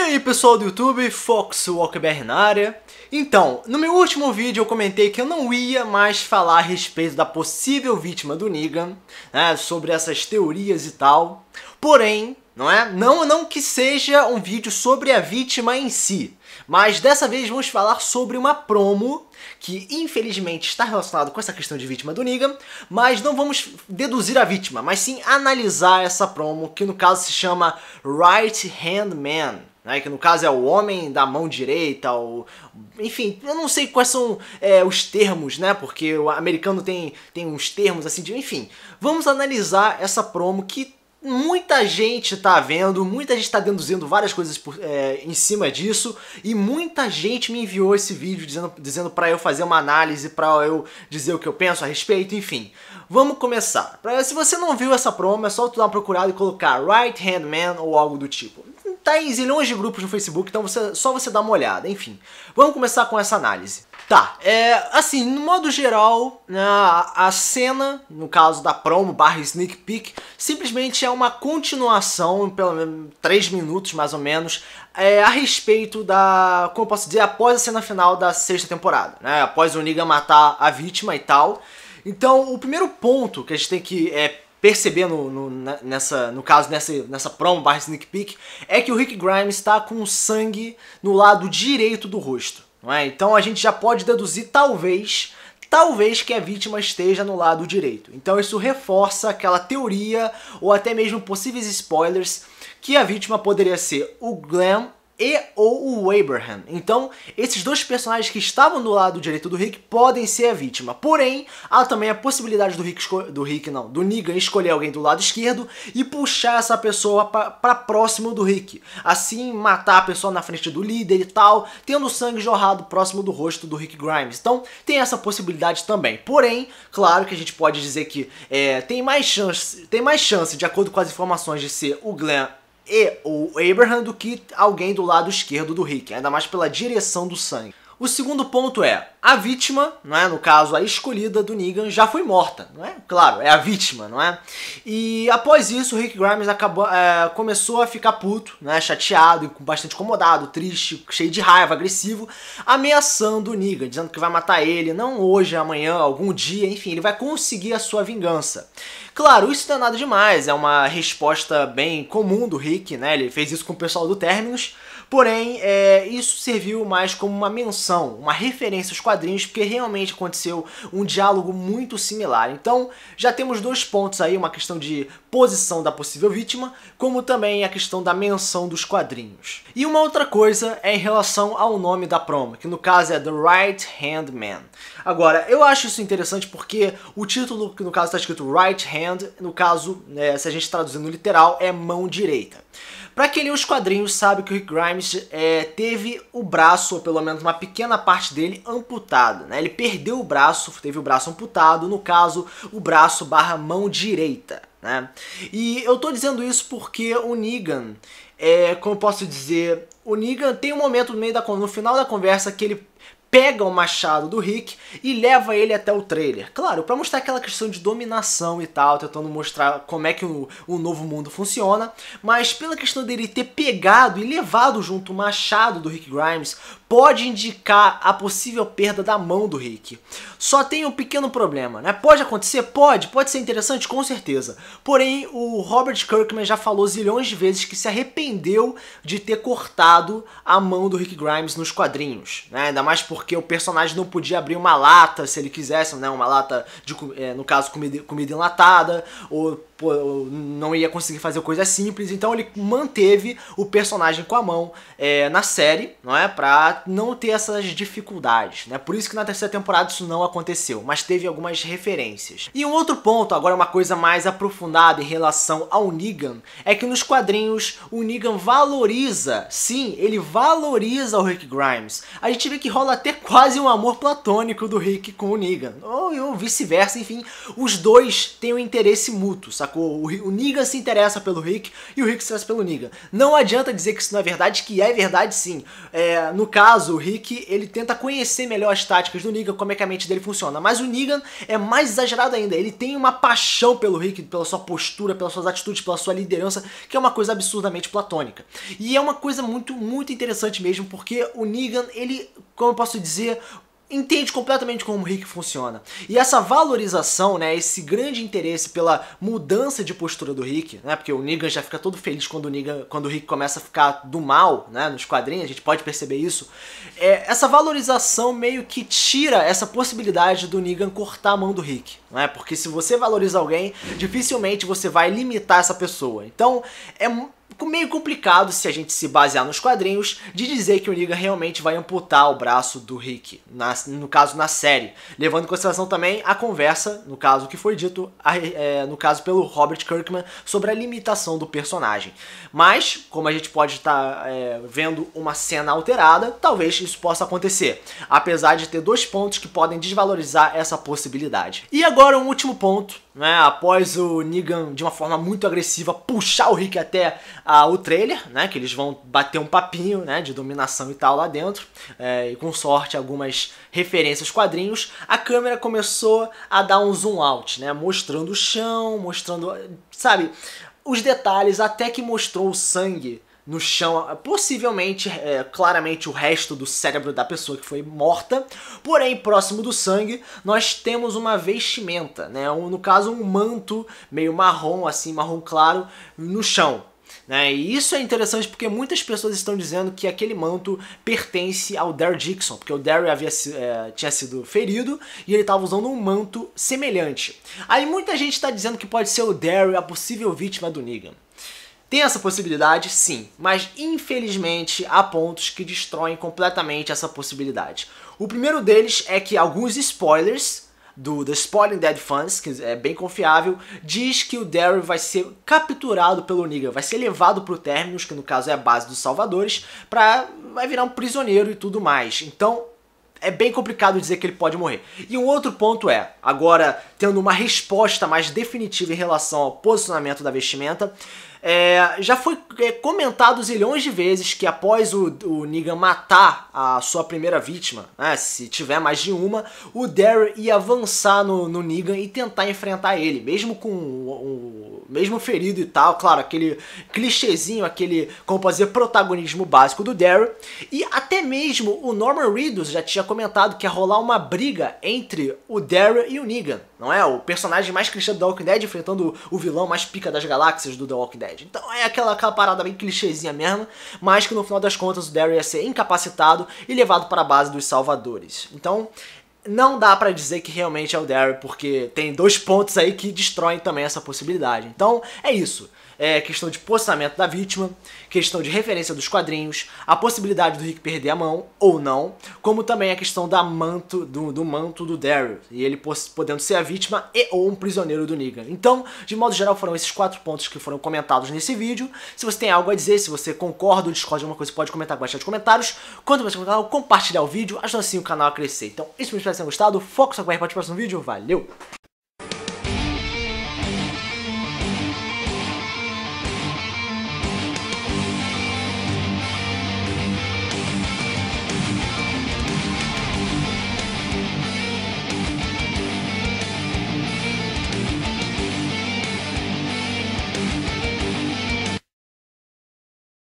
aí pessoal do YouTube, Fox WalkBR na área. Então, no meu último vídeo eu comentei que eu não ia mais falar a respeito da possível vítima do Negan, né, sobre essas teorias e tal. Porém, não que seja um vídeo sobre a vítima em si, mas dessa vez vamos falar sobre uma promo que infelizmente está relacionado com essa questão de vítima do Negan, mas não vamos deduzir a vítima, mas sim analisar essa promo, que no caso se chama Right Hand Man, né, que no caso é o homem da mão direita, enfim, eu não sei quais são os termos, né, porque o americano tem uns termos assim, enfim, vamos analisar essa promo que muita gente tá vendo, muita gente tá deduzindo várias coisas em cima disso, e muita gente me enviou esse vídeo dizendo pra eu fazer uma análise, pra eu dizer o que eu penso a respeito, enfim. Vamos começar. Se você não viu essa promo, é só tu dar uma procurada e colocar Right Hand Man ou algo do tipo. Tá em zilhões de grupos no Facebook, então só você dá uma olhada, enfim. Vamos começar com essa análise. Tá, assim, no modo geral, a cena, no caso da promo / sneak peek, simplesmente é uma continuação, pelo menos 3 minutos mais ou menos, a respeito da, como eu posso dizer, após a cena final da 6ª temporada, né, após o Negan matar a vítima e tal. Então, o primeiro ponto que a gente tem que perceber nessa promo / sneak peek é que o Rick Grimes está com sangue no lado direito do rosto. Não é? Então a gente já pode deduzir, talvez que a vítima esteja no lado direito. Então isso reforça aquela teoria, ou até mesmo possíveis spoilers, que a vítima poderia ser o Glenn ou o Abraham. Então, esses dois personagens que estavam do lado direito do Rick podem ser a vítima. Porém, há também a possibilidade do Negan escolher alguém do lado esquerdo e puxar essa pessoa para próximo do Rick. Assim, matar a pessoa na frente do líder e tal, tendo sangue jorrado próximo do rosto do Rick Grimes. Então, tem essa possibilidade também. Porém, claro que a gente pode dizer que tem mais chance, de acordo com as informações, de ser o Glenn ou Abraham do que alguém do lado esquerdo do Rick, ainda mais pela direção do sangue. O segundo ponto é, a vítima, não é? No caso a escolhida do Negan, já foi morta, não é? Claro, é a vítima, não é? E após isso o Rick Grimes começou a ficar puto, né? Chateado, bastante incomodado, triste, cheio de raiva, agressivo, ameaçando o Negan, dizendo que vai matar ele, não hoje, amanhã, algum dia, enfim, ele vai conseguir a sua vingança. Claro, isso não é nada demais, é uma resposta bem comum do Rick, né? Ele fez isso com o pessoal do Terminus, porém, isso serviu mais como uma menção, uma referência aos quadrinhos, porque realmente aconteceu um diálogo muito similar. Então, já temos 2 pontos aí, uma questão de posição da possível vítima, como também a questão da menção dos quadrinhos. E uma outra coisa é em relação ao nome da promo, que no caso é The Right Hand Man. Agora, eu acho isso interessante porque o título, que no caso está escrito Right Hand, no caso, se a gente traduzir no literal, é mão direita. Pra quem lê os quadrinhos sabe que o Rick Grimes teve o braço, ou pelo menos uma pequena parte dele, amputado, né? Ele perdeu o braço, teve o braço amputado, no caso, o braço / mão direita, né? E eu tô dizendo isso porque o Negan, como eu posso dizer, o Negan tem um momento no final da conversa que ele pega o machado do Rick e leva ele até o trailer. Claro, pra mostrar aquela questão de dominação e tal, tentando mostrar como é que o novo mundo funciona, mas pela questão dele ter pegado e levado junto o machado do Rick Grimes, pode indicar a possível perda da mão do Rick. Só tem um pequeno problema, né? Pode acontecer? Pode ser interessante, com certeza. Porém, o Robert Kirkman já falou zilhões de vezes que se arrependeu de ter cortado a mão do Rick Grimes nos quadrinhos, né? Ainda mais porque o personagem não podia abrir uma lata se ele quisesse, né? Uma lata de, no caso, comida enlatada, ou não ia conseguir fazer coisas simples, então ele manteve o personagem com a mão na série, não é? Pra não ter essas dificuldades, né? Por isso que na 3ª temporada isso não aconteceu, mas teve algumas referências. E um outro ponto, agora uma coisa mais aprofundada em relação ao Negan, é que nos quadrinhos o Negan valoriza, sim, ele valoriza o Rick Grimes. A gente vê que rola até quase um amor platônico do Rick com o Negan, ou vice-versa, enfim, os dois têm um interesse mútuo, sabe? sacou? O Negan se interessa pelo Rick e o Rick se interessa pelo Negan. Não adianta dizer que isso não é verdade, que é verdade sim. No caso, o Rick, ele tenta conhecer melhor as táticas do Negan, como é que a mente dele funciona. Mas o Negan é mais exagerado ainda. Ele tem uma paixão pelo Rick, pela sua postura, pelas suas atitudes, pela sua liderança, que é uma coisa absurdamente platônica. E é uma coisa muito interessante mesmo, porque o Negan, ele, como eu posso dizer, entende completamente como o Rick funciona. E essa valorização, né, esse grande interesse pela mudança de postura do Rick, né, porque o Negan já fica todo feliz quando o Rick começa a ficar do mal, né, nos quadrinhos, a gente pode perceber isso. Essa valorização meio que tira essa possibilidade do Negan cortar a mão do Rick, né, porque se você valoriza alguém, dificilmente você vai limitar essa pessoa. Então, é meio complicado, se a gente se basear nos quadrinhos, de dizer que o Negan realmente vai amputar o braço do Rick, no caso na série, levando em consideração também a conversa, no caso que foi dito, no caso pelo Robert Kirkman, sobre a limitação do personagem. Mas, como a gente pode estar vendo uma cena alterada, talvez isso possa acontecer, apesar de ter dois pontos que podem desvalorizar essa possibilidade. E agora um último ponto, né, após o Negan, de uma forma muito agressiva, puxar o Rick até o trailer, né, que eles vão bater um papinho, né, de dominação e tal lá dentro, e com sorte algumas referências quadrinhos, a câmera começou a dar um zoom out, né, mostrando o chão, mostrando, sabe, os detalhes, até que mostrou o sangue no chão, possivelmente, claramente o resto do cérebro da pessoa que foi morta, porém próximo do sangue nós temos uma vestimenta, né, no caso um manto meio marrom, assim, marrom claro, no chão. E isso é interessante porque muitas pessoas estão dizendo que aquele manto pertence ao Daryl Dixon, porque o Daryl tinha sido ferido e ele estava usando um manto semelhante. Aí muita gente está dizendo que pode ser o Daryl a possível vítima do Negan. Tem essa possibilidade? Sim, mas infelizmente há pontos que destroem completamente essa possibilidade. O primeiro deles é que alguns spoilers do The Spoiling Dead Fans, que é bem confiável, diz que o Daryl vai ser capturado pelo Negan, vai ser levado pro Terminus, que no caso é a base dos Salvadores, vai virar um prisioneiro e tudo mais. Então é bem complicado dizer que ele pode morrer. E um outro ponto agora tendo uma resposta mais definitiva em relação ao posicionamento da vestimenta, já foi comentado zilhões de vezes que após o Negan matar a sua primeira vítima, né, se tiver mais de uma, o Daryl ia avançar no Negan e tentar enfrentar ele, mesmo mesmo ferido e tal, claro, aquele clichêzinho, aquele, como pode dizer, protagonismo básico do Daryl. E até mesmo o Norman Reedus já tinha comentado que ia rolar uma briga entre o Daryl e o Negan, não é? O personagem mais clichê do The Walking Dead enfrentando o vilão mais pica das galáxias do The Walking Dead. Então é aquela parada bem clichêzinha mesmo, mas que no final das contas o Daryl ia ser incapacitado e levado para a base dos Salvadores. Então não dá pra dizer que realmente é o Daryl, porque tem dois pontos aí que destroem também essa possibilidade. Então é isso. Questão de posicionamento da vítima, questão de referência dos quadrinhos, a possibilidade do Rick perder a mão ou não, como também a questão do manto do Daryl, e ele podendo ser a vítima ou um prisioneiro do Negan. Então, de modo geral, foram esses 4 pontos que foram comentados nesse vídeo. Se você tem algo a dizer, se você concorda ou discorda de alguma coisa, pode comentar com de comentários. Quanto mais no canal, compartilhar o vídeo, ajuda assim o canal a crescer. Então, espero que vocês tenham gostado. Foco só com o próximo vídeo. Valeu!